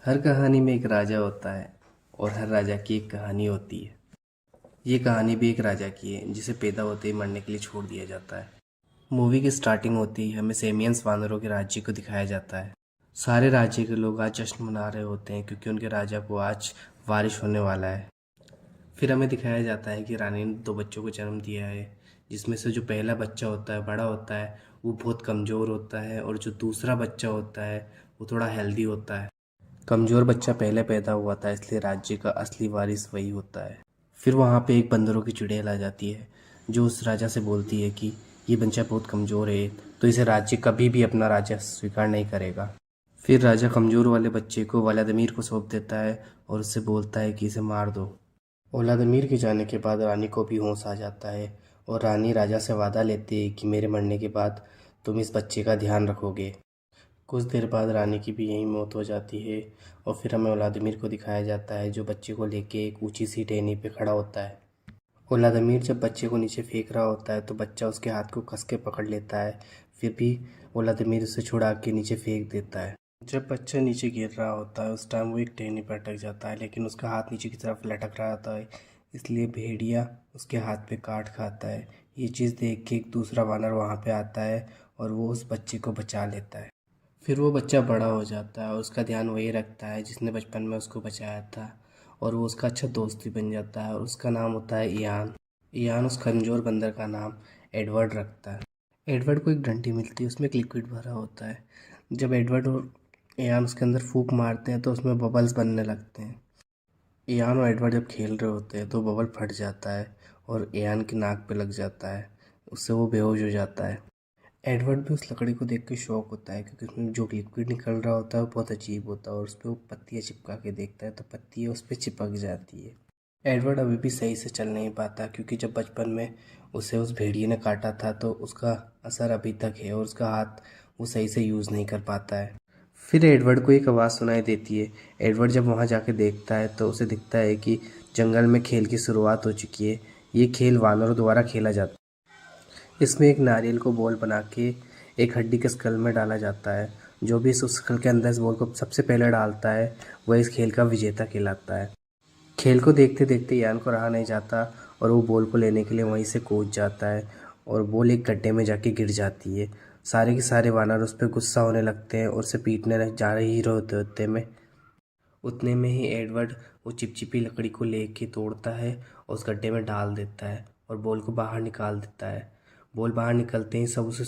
हर कहानी में एक राजा होता है और हर राजा की एक कहानी होती है। ये कहानी भी एक राजा की है जिसे पैदा होते ही मरने के लिए छोड़ दिया जाता है। मूवी की स्टार्टिंग होती ही हमें सेमियंस वानरों के राज्य को दिखाया जाता है। सारे राज्य के लोग आज जश्न मना रहे होते हैं क्योंकि उनके राजा को आज बारिश होने वाला है। फिर हमें दिखाया जाता है कि रानी ने 2 बच्चों को जन्म दिया है, जिसमें से जो पहला बच्चा होता है, बड़ा होता है, वो बहुत कमज़ोर होता है और जो दूसरा बच्चा होता है वो थोड़ा हेल्दी होता है। कमज़ोर बच्चा पहले पैदा हुआ था, इसलिए राज्य का असली वारिस वही होता है। फिर वहाँ पे एक बंदरों की चुड़ैल आ जाती है जो उस राजा से बोलती है कि ये बच्चा बहुत कमज़ोर है, तो इसे राज्य कभी भी अपना राज्य स्वीकार नहीं करेगा। फिर राजा कमज़ोर वाले बच्चे को व्लादिमीर को सौंप देता है और उससे बोलता है कि इसे मार दो। व्लादिमीर के जाने के बाद रानी को भी होश आ जाता है और रानी राजा से वादा लेती है कि मेरे मरने के बाद तुम इस बच्चे का ध्यान रखोगे। कुछ देर बाद रानी की भी यहीं मौत हो जाती है और फिर हमें व्लादिमीर को दिखाया जाता है जो बच्चे को लेके एक ऊंची सी टहनी पे खड़ा होता है। व्लादिमीर जब बच्चे को नीचे फेंक रहा होता है तो बच्चा उसके हाथ को कस के पकड़ लेता है। फिर भी व्लादिमीर उसे छुड़ा के नीचे फेंक देता है। जब बच्चा नीचे गिर रहा होता है उस टाइम वो एक टहनी पर अटक जाता है, लेकिन उसका हाथ नीचे की तरफ लटक रहा होता है, इसलिए भेड़िया उसके हाथ पे काट खाता है। ये चीज़ देख के एक दूसरा वानर वहाँ पे आता है और वो उस बच्चे को बचा लेता है। फिर वो बच्चा बड़ा हो जाता है और उसका ध्यान वही रखता है जिसने बचपन में उसको बचाया था, और वो उसका अच्छा दोस्त भी बन जाता है और उसका नाम होता है इयान। इयान उस कमज़ोर बंदर का नाम एडवर्ड रखता है। एडवर्ड को एक डंडी मिलती है, उसमें एक लिक्विड भरा होता है। जब एडवर्ड और इयान उसके अंदर फूंक मारते हैं तो उसमें बबल्स बनने लगते हैं। इयान और एडवर्ड जब खेल रहे होते हैं तो बबल फट जाता है और इयान की नाक पे लग जाता है, उससे वो बेहोश हो जाता है। एडवर्ड भी उस लकड़ी को देख के शौक होता है क्योंकि उसमें जो लिक्विड निकल रहा होता है वो बहुत अजीब होता है और उस पर वो पत्तियाँ चिपका के देखता है तो पत्तियाँ उस पर चिपक जाती है। एडवर्ड अभी भी सही से चल नहीं पाता क्योंकि जब बचपन में उसे उस भेड़िए ने काटा था तो उसका असर अभी तक है और उसका हाथ वो सही से यूज़ नहीं कर पाता है। फिर एडवर्ड को एक आवाज़ सुनाई देती है। एडवर्ड जब वहाँ जाके देखता है तो उसे दिखता है कि जंगल में खेल की शुरुआत हो चुकी है। ये खेल वानरों द्वारा खेला जाता है। इसमें एक नारियल को बॉल बना के एक हड्डी के स्कल में डाला जाता है। जो भी इस उस स्कल के अंदर इस बॉल को सबसे पहले डालता है वह इस खेल का विजेता कहलाता है। खेल को देखते देखते यान को रहा नहीं जाता और वो बॉल को लेने के लिए वहीं से कूद जाता है और बॉल एक गड्ढे में जाके गिर जाती है। सारे के सारे वानर उस पर गुस्सा होने लगते हैं और उसे पीटने जा रहे हीरो होते होते में उतने में ही एडवर्ड वो चिपचिपी लकड़ी को लेके तोड़ता है और उस गड्ढे में डाल देता है और बॉल को बाहर निकाल देता है। बॉल बाहर निकलते ही सब उसे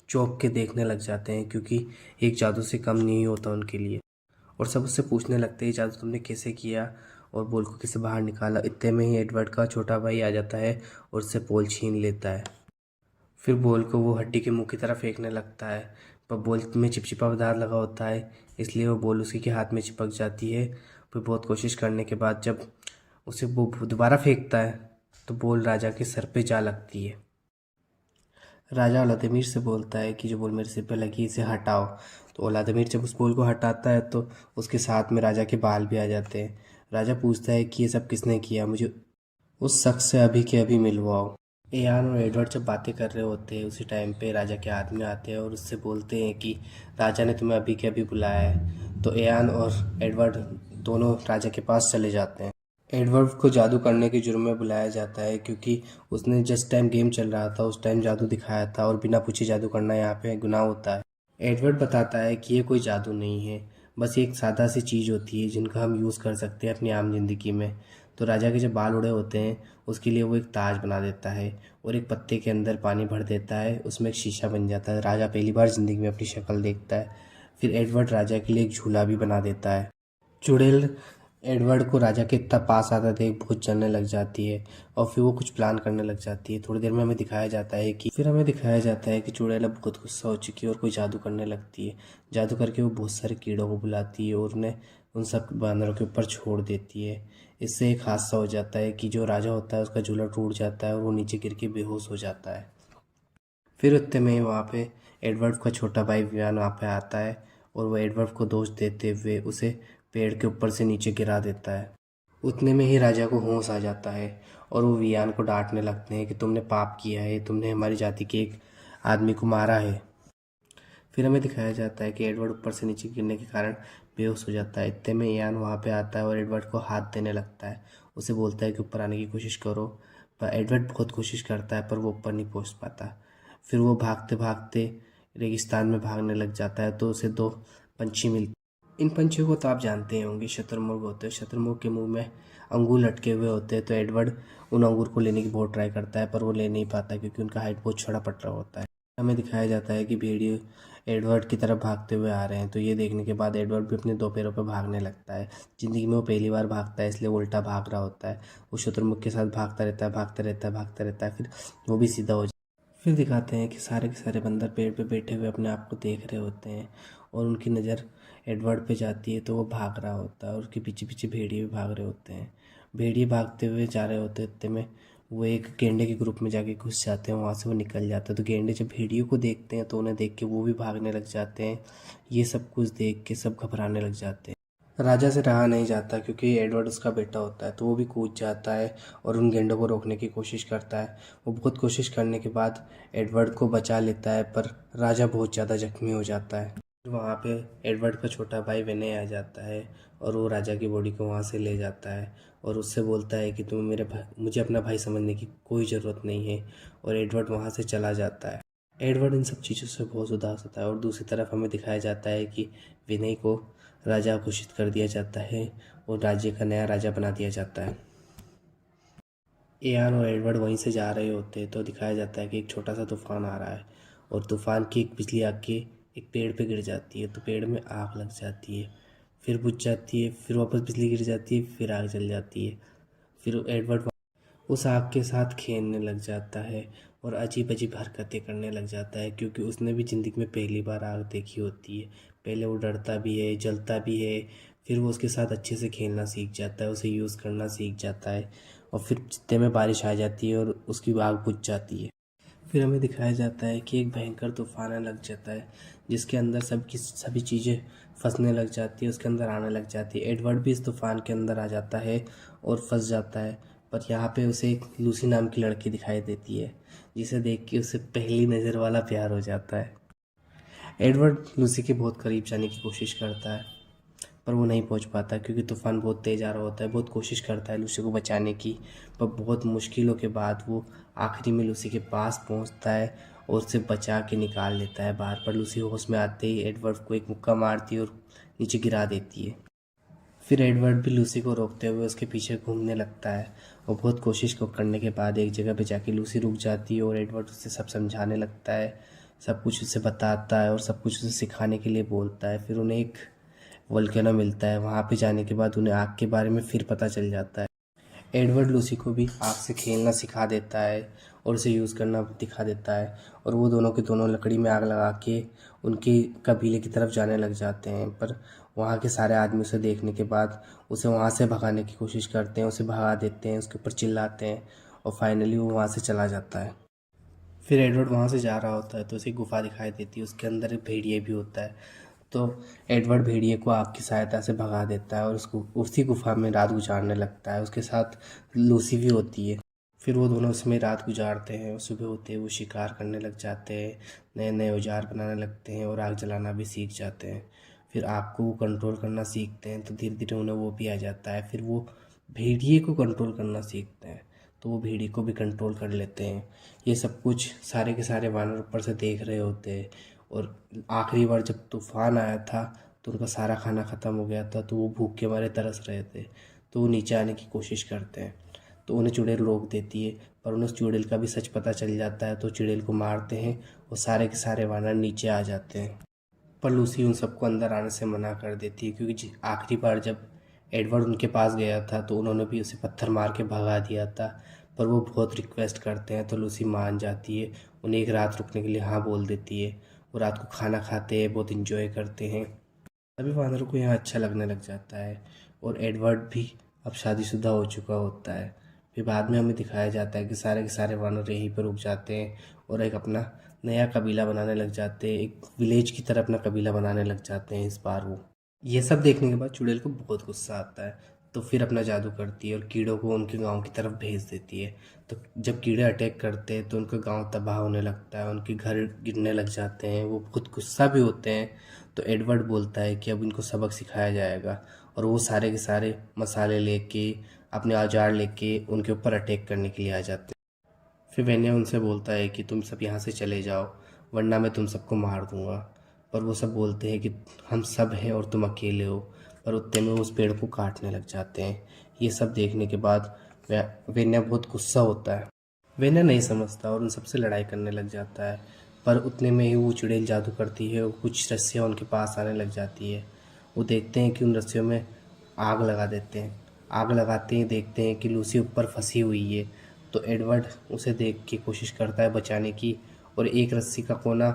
चौंक के देखने लग जाते हैं क्योंकि एक जादू से कम नहीं होता उनके लिए, और सब उससे पूछने लगते हैं जादू तुमने कैसे किया और बॉल को कैसे बाहर निकाला। इतने में ही एडवर्ड का छोटा भाई आ जाता है और उससे बॉल छीन लेता है। फिर बॉल को वो हड्डी के मुंह की तरफ फेंकने लगता है, पर बॉल में चिपचिपा पदार्थ लगा होता है इसलिए वो बॉल उसी के हाथ में चिपक जाती है। फिर बहुत कोशिश करने के बाद जब उसे वो दोबारा फेंकता है तो बॉल राजा के सर पे जा लगती है। राजा व्लादिमीर से बोलता है कि जो बॉल मेरे सिर पे लगी इसे हटाओ। तो व्लादिमीर जब उस बॉल को हटाता है तो उसके साथ में राजा के बाल भी आ जाते हैं। राजा पूछता है कि ये सब किसने किया, मुझे उस शख्स से अभी के अभी मिलवाओ। एयान और एडवर्ड जब बातें कर रहे होते हैं उसी टाइम पे राजा के आदमी आते हैं और उससे बोलते हैं कि राजा ने तुम्हें अभी के अभी बुलाया है। तो एयान और एडवर्ड दोनों राजा के पास चले जाते हैं। एडवर्ड को जादू करने के जुर्म में बुलाया जाता है क्योंकि उसने जिस टाइम गेम चल रहा था उस टाइम जादू दिखाया था और बिना पूछे जादू करना यहाँ पे गुनाह होता है। एडवर्ड बताता है कि ये कोई जादू नहीं है, बस ये एक सादा सी चीज़ होती है जिनका हम यूज़ कर सकते हैं अपनी आम जिंदगी में। तो राजा के जब बाल उड़े होते हैं उसके लिए वो एक ताज बना देता है और एक पत्ते के अंदर पानी भर देता है, उसमें एक शीशा बन जाता है। राजा पहली बार ज़िंदगी में अपनी शक्ल देखता है। फिर एडवर्ड राजा के लिए एक झूला भी बना देता है। चुड़ैल एडवर्ड को राजा के इतना पास आता देख बहुत जलने लग जाती है और फिर वो कुछ प्लान करने लग जाती है। थोड़ी देर में हमें दिखाया जाता है कि चुड़ैल अब बहुत गुस्सा हो चुकी है और कोई जादू करने लगती है। जादू करके वो बहुत सारे कीड़ों को बुलाती है और उन्हें उन सब बानरों के ऊपर छोड़ देती है। इससे एक हादसा हो जाता है कि जो राजा होता है उसका झूला टूट जाता है और वो नीचे गिर के बेहोश हो जाता है। फिर उतने में वहाँ पे एडवर्ड का छोटा भाई वियान वहाँ पे आता है और वो एडवर्ड को दोष देते हुए उसे पेड़ के ऊपर से नीचे गिरा देता है। उतने में ही राजा को होश आ जाता है और वो वियान को डांटने लगते हैं कि तुमने पाप किया है, तुमने हमारी जाति के एक आदमी को मारा है। फिर हमें दिखाया जाता है कि एडवर्ड ऊपर से नीचे गिरने के कारण बेहोश हो जाता है। इतने में इयान वहाँ पे आता है और एडवर्ड को हाथ देने लगता है। उसे बोलता है कि ऊपर आने की कोशिश करो, पर एडवर्ड बहुत कोशिश करता है पर वो ऊपर नहीं पहुँच पाता। फिर वो भागते भागते रेगिस्तान में भागने लग जाता है तो उसे दो पंछी मिलते। इन पंछियों को तो आप जानते ही होंगे, शतुरमुर्ग होते हैं। शतुरमुर्ग के मुंह में अंगूर लटके हुए होते हैं, तो एडवर्ड उन अंगूर को लेने की बहुत ट्राई करता है पर वो ले नहीं पाता क्योंकि उनका हाइट बहुत छोटा पड़ रहा होता है। हमें दिखाया जाता है कि भेड़िए एडवर्ड की तरफ भागते हुए आ रहे हैं, तो ये देखने के बाद एडवर्ड भी अपने दो पैरों पर भागने लगता है। ज़िंदगी में वो पहली बार भागता है, इसलिए वो उल्टा भाग रहा होता है। वो शतुरमुर्ग के साथ भागता रहता है, भागता रहता है, भागता रहता है, फिर वो भी सीधा हो जाता है। फिर दिखाते हैं कि सारे के सारे बंदर पेड़ पे बैठे हुए अपने आप को देख रहे होते हैं और उनकी नज़र एडवर्ड पे जाती है, तो वो भाग रहा होता है और उसके पीछे पीछे भेड़िए भी भाग रहे होते हैं। भेड़िए भागते हुए जा रहे होते हैं, इतने में वो एक गेंडे के ग्रुप में जाके घुस जाते हैं, वहाँ से वो निकल जाता है। तो गेंडे जब भेड़ियों को देखते हैं तो उन्हें देख के वो भी भागने लग जाते हैं। ये सब कुछ देख के सब घबराने लग जाते हैं। राजा से रहा नहीं जाता क्योंकि एडवर्ड उसका बेटा होता है, तो वो भी कूद जाता है और उन गेंडों को रोकने की कोशिश करता है। वो बहुत कोशिश करने के बाद एडवर्ड को बचा लेता है, पर राजा बहुत ज़्यादा जख्मी हो जाता है। वहाँ पे एडवर्ड का छोटा भाई विनय आ जाता है और वो राजा की बॉडी को वहाँ से ले जाता है और उससे बोलता है कि तुम्हें मुझे अपना भाई समझने की कोई ज़रूरत नहीं है, और एडवर्ड वहाँ से चला जाता है। एडवर्ड इन सब चीज़ों से बहुत उदास होता है और दूसरी तरफ हमें दिखाया जाता है कि विनय को राजा घोषित कर दिया जाता है और राज्य का नया राजा बना दिया जाता है। इयान और एडवर्ड वहीं से जा रहे होते हैं तो दिखाया जाता है कि एक छोटा सा तूफान आ रहा है और तूफान की एक बिजली आके एक पेड़ पे गिर जाती है, तो पेड़ में आग लग जाती है, फिर बुझ जाती है, फिर वापस बिजली गिर जाती है, फिर आग जल जाती है। फिर एडवर्ड उस आग के साथ खेलने लग जाता है और अजीब अजीब हरकतें करने लग जाता है क्योंकि उसने भी ज़िंदगी में पहली बार आग देखी होती है। पहले वो डरता भी है, जलता भी है, फिर वो उसके साथ अच्छे से खेलना सीख जाता है, उसे यूज़ करना सीख जाता है और फिर चित्ते में बारिश आ जाती है और उसकी आग बुझ जाती है। फिर हमें दिखाया जाता है कि एक भयंकर तूफान आने लग जाता है जिसके अंदर सभी चीज़ें फंसने लग जाती है, उसके अंदर आने लग जाती है। एडवर्ड भी इस तूफान के अंदर आ जाता है और फंस जाता है, पर यहाँ पे उसे एक लूसी नाम की लड़की दिखाई देती है जिसे देख के उसे पहली नज़र वाला प्यार हो जाता है। एडवर्ड लूसी के बहुत करीब जाने की कोशिश करता है पर वो नहीं पहुंच पाता क्योंकि तूफ़ान बहुत तेज़ आ रहा होता है। बहुत कोशिश करता है लूसी को बचाने की, पर बहुत मुश्किलों के बाद वो आखिरी में लूसी के पास पहुंचता है और उसे बचा के निकाल लेता है बाहर। पर लूसी होश में आते ही एडवर्ड को एक मुक्का मारती है और नीचे गिरा देती है। फिर एडवर्ड भी लूसी को रोकते हुए उसके पीछे घूमने लगता है और बहुत कोशिश को करने के बाद एक जगह पे जाके लूसी रुक जाती है और एडवर्ड उसे सब समझाने लगता है, सब कुछ उसे बताता है और सब कुछ उसे सिखाने के लिए बोलता है। फिर उन्हें एक वोल्केनो मिलता है, वहाँ पे जाने के बाद उन्हें आग के बारे में फिर पता चल जाता है। एडवर्ड लूसी को भी आग से खेलना सिखा देता है और उसे यूज़ करना दिखा देता है और वो दोनों के दोनों लकड़ी में आग लगा के उनके कबीले की तरफ जाने लग जाते हैं। पर वहाँ के सारे आदमी उसे देखने के बाद उसे वहाँ से भगाने की कोशिश करते हैं, उसे भगा देते हैं, उसके ऊपर चिल्लाते हैं और फाइनली वो वहाँ से चला जाता है। फिर एडवर्ड वहाँ से जा रहा होता है तो उसे गुफा दिखाई देती है, उसके अंदर एक भेड़िए भी होता है। तो एडवर्ड भेड़िए को आग की सहायता से भगा देता है और उसको उसी गुफा में रात गुजारने लगता है। उसके साथ लूसी भी होती है। फिर वो दोनों उसमें रात गुजारते हैं और सुबह होते ही वो शिकार करने लग जाते हैं, नए नए औजार बनाने लगते हैं और आग जलाना भी सीख जाते हैं। फिर आग को वो कंट्रोल करना सीखते हैं तो धीरे धीरे उन्हें वो भी आ जाता है। फिर वो भेड़िए को कंट्रोल करना सीखते हैं तो वो भेड़िए को भी कंट्रोल कर लेते हैं। ये सब कुछ सारे के सारे वानर ऊपर से देख रहे होते हैं और आखिरी बार जब तूफान आया था तो उनका सारा खाना ख़त्म हो गया था, तो वो भूख के मारे तरस रहे थे। तो वो नीचे आने की कोशिश करते हैं तो उन्हें चुड़ैल रोक देती है, पर उन्हें उस चुड़ैल का भी सच पता चल जाता है तो चुड़ैल को मारते हैं और सारे के सारे वानर नीचे आ जाते हैं। पर लूसी उन सबको अंदर आने से मना कर देती है क्योंकि आखिरी बार जब एडवर्ड उनके पास गया था तो उन्होंने भी उसे पत्थर मार के भगा दिया था। पर वो बहुत रिक्वेस्ट करते हैं तो लूसी मान जाती है, उन्हें एक रात रुकने के लिए हाँ बोल देती है। वो रात को खाना खाते हैं, बहुत इंजॉय करते हैं। सभी वानरों को यहाँ अच्छा लगने लग जाता है और एडवर्ड भी अब शादीशुदा हो चुका होता है। फिर बाद में हमें दिखाया जाता है कि सारे के सारे वानर यहीं पर रुक जाते हैं और एक अपना नया कबीला बनाने लग जाते हैं, एक विलेज की तरह अपना कबीला बनाने लग जाते हैं इस बार वो। ये सब देखने के बाद चुड़ैल को बहुत गुस्सा आता है तो फिर अपना जादू करती है और कीड़ों को उनके गांव की तरफ भेज देती है। तो जब कीड़े अटैक करते हैं तो उनका गांव तबाह होने लगता है, उनके घर गिरने लग जाते हैं, वो बहुत गुस्सा भी होते हैं। तो एडवर्ड बोलता है कि अब इनको सबक सिखाया जाएगा, और वो सारे के सारे मसाले लेके अपने औजार लेके उनके ऊपर अटैक करने के लिए आ जाते हैं। फिर वेन्या उनसे बोलता है कि तुम सब यहाँ से चले जाओ, वरना मैं तुम सबको मार दूंगा। पर वो सब बोलते हैं कि हम सब हैं और तुम अकेले हो, पर उतने में उस पेड़ को काटने लग जाते हैं। ये सब देखने के बाद वेन्या बहुत गुस्सा होता है। वेन्या नहीं समझता और उन सबसे लड़ाई करने लग जाता है, पर उतने में ही वो चुड़ैल जादू करती है और कुछ रस्सियाँ उनके पास आने लग जाती है। वो देखते हैं कि उन रस्सियों में आग लगा देते हैं। आग लगाते ही देखते हैं कि लूसी ऊपर फंसी हुई है। तो एडवर्ड उसे देख के कोशिश करता है बचाने की, और एक रस्सी का कोना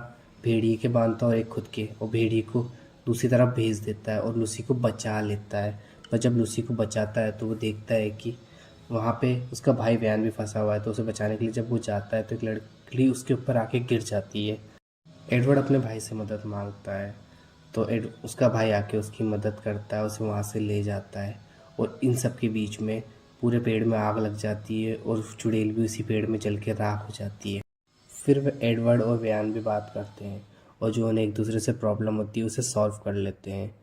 भेड़िए के बांधता है और एक खुद के, और भेड़िए को दूसरी तरफ भेज देता है और लूसी को बचा लेता है। पर जब लूसी को बचाता है तो वो देखता है कि वहाँ पे उसका भाई वैन भी फंसा हुआ है। तो उसे बचाने के लिए जब वो जाता है तो एक लड़की उसके ऊपर आके गिर जाती है। एडवर्ड अपने भाई से मदद मांगता है, तो उसका भाई आके उसकी मदद करता है, उसे वहाँ से ले जाता है। और इन सब के बीच में पूरे पेड़ में आग लग जाती है और चुड़ैल भी उसी पेड़ में जल के राख हो जाती है। फिर वे एडवर्ड और वैन भी बात करते हैं, और जो उन्हें एक दूसरे से प्रॉब्लम होती है उसे सॉल्व कर लेते हैं।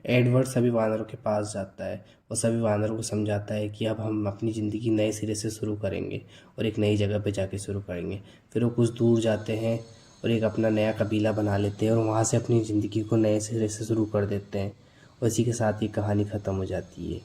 एडवर्ड सभी वानरों के पास जाता है और सभी वानरों को समझाता है कि अब हम अपनी ज़िंदगी नए सिरे से शुरू करेंगे और एक नई जगह पे जाके शुरू करेंगे। फिर वो कुछ दूर जाते हैं और एक अपना नया कबीला बना लेते हैं और वहाँ से अपनी ज़िंदगी को नए सिरे से शुरू कर देते हैं, और इसी के साथ ही कहानी ख़त्म हो जाती है।